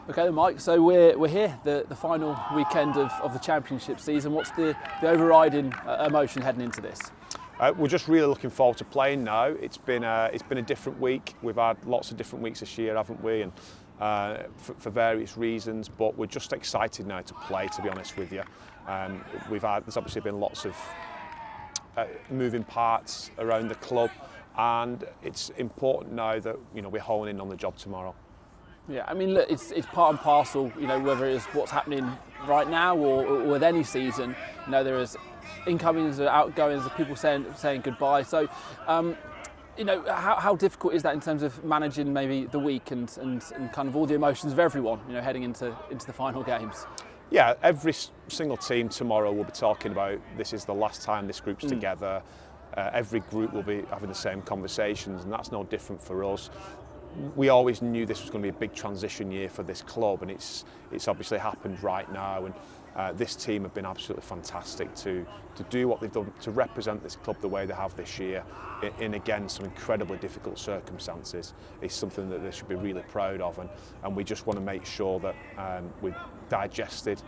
Okay then, Mike, so we're here, the final weekend of the championship season. What's the overriding emotion heading into this? We're just really looking forward to playing now. It's been a different week. We've had lots of different weeks this year, haven't we? And for various reasons, but we're just excited now to play, to be honest with you. There's obviously been lots of moving parts around the club, and it's important now that we're honing in on the job tomorrow. Yeah, I mean, look, it's part and parcel. Whether it's what's happening right now or with any season. There is incomings and outgoings of people saying goodbye. So, how difficult is that in terms of managing maybe the week and kind of all the emotions of everyone, heading into the final games? Yeah, every single team tomorrow will be talking about this is the last time this group's together. Every group will be having the same conversations, and that's no different for us. We always knew this was going to be a big transition year for this club, and it's obviously happened right now. And this team have been absolutely fantastic to do what they've done, to represent this club the way they have this year in again some incredibly difficult circumstances. It's something that they should be really proud of, and we just want to make sure that we've digested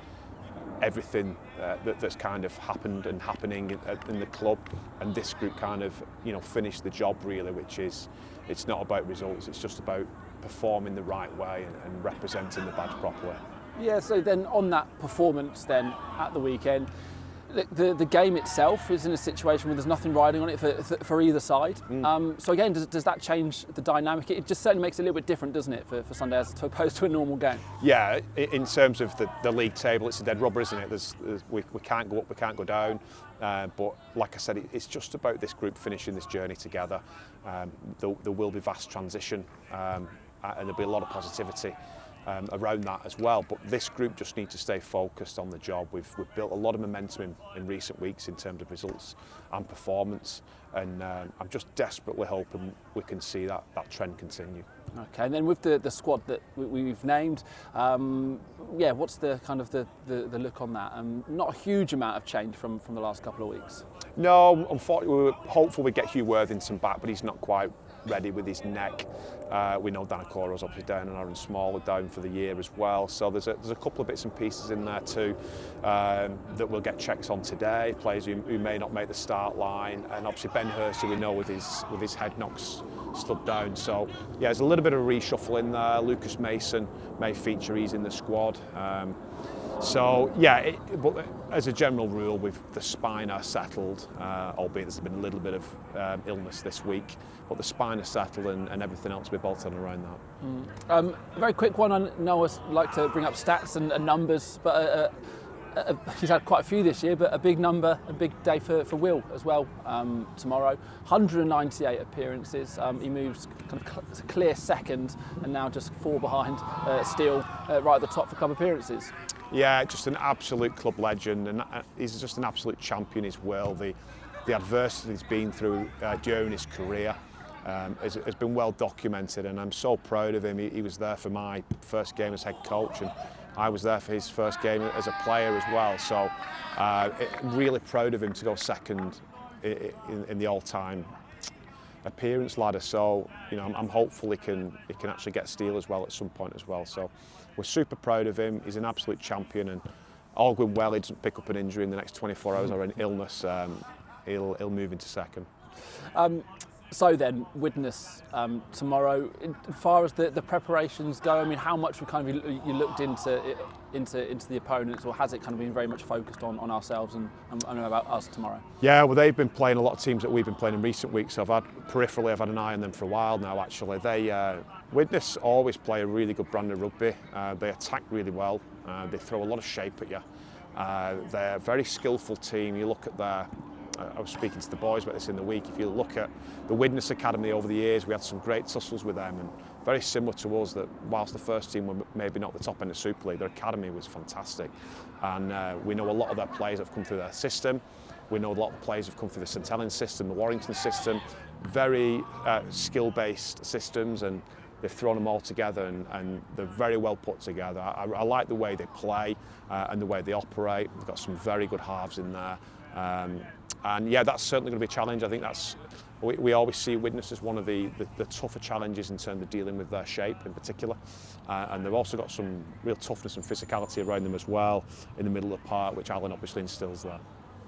everything that's kind of happened and happening in the club, and this group kind of finished the job really, which is, it's not about results, it's just about performing the right way and representing the badge properly. Yeah, so then on that performance then at the weekend, the game itself is in a situation where there's nothing riding on it for either side. So again, does that change the dynamic? It just certainly makes it a little bit different, doesn't it, for Sunday as opposed to a normal game? Yeah, in terms of the league table, it's a dead rubber, isn't it? We can't go up, we can't go down. But like I said, it's just about this group finishing this journey together. There will be vast transition, and there'll be a lot of positivity around that as well, but this group just need to stay focused on the job. We've built a lot of momentum in recent weeks in terms of results and performance, and I'm just desperately hoping we can see that trend continue. Okay, and then with the squad that we've named, what's the kind of the look on that? Not a huge amount of change from the last couple of weeks. No, unfortunately, we were hopeful we'd get Hugh Worthington back, but he's not quite ready with his neck. We know Danakoro's obviously down, and Aaron Small are down for the year as well. So there's a couple of bits and pieces in there too that we'll get checks on today. Players who may not make the start line, and obviously Ben Hurst, who we know with his head knocks stood down. So yeah, there's a little bit of a reshuffle in there. Lucas Mason may feature; he's in the squad. So yeah, but as a general rule, the spine are settled, albeit there's been a little bit of illness this week, but the spine is settled and everything else will be bolted around that. A very quick one. I know I like to bring up stats and numbers, but he's had quite a few this year, but a big number, a big day for Will as well tomorrow. 198 appearances. He moves kind of clear second, and now just 4 behind Steele, right at the top for club appearances. Yeah, just an absolute club legend, and he's just an absolute champion as well. The adversity he's been through during his career has been well documented, and I'm so proud of him. He was there for my first game as head coach, and I was there for his first game as a player as well. So really proud of him to go second in the all-time appearance ladder. So I'm hopeful he can actually get Steele as well at some point as well. So we're super proud of him. He's an absolute champion, and all going well, he doesn't pick up an injury in the next 24 hours or an illness, he'll move into second. So then, Widnes tomorrow. As far as the preparations go, I mean, how much you looked into the opponents, or has it kind of been very much focused on ourselves and about us tomorrow? Yeah, well, they've been playing a lot of teams that we've been playing in recent weeks. So I've had an eye on them for a while now. Actually, Widnes always play a really good brand of rugby. They attack really well. They throw a lot of shape at you. They're a very skillful team. You look at I was speaking to the boys about this in the week. If you look at the Widnes Academy over the years, we had some great tussles with them, and very similar to us, that whilst the first team were maybe not the top end of Super League, their academy was fantastic. And we know a lot of their players have come through their system. We know a lot of the players have come through the St Helens system, the Warrington system, very skill-based systems, and they've thrown them all together, and they're very well put together. I like the way they play and the way they operate. They've got some very good halves in there. And yeah, that's certainly going to be a challenge. I think we always see Widnes as one of the tougher challenges in terms of dealing with their shape in particular. And they've also got some real toughness and physicality around them as well in the middle of the park, which Alan obviously instills there.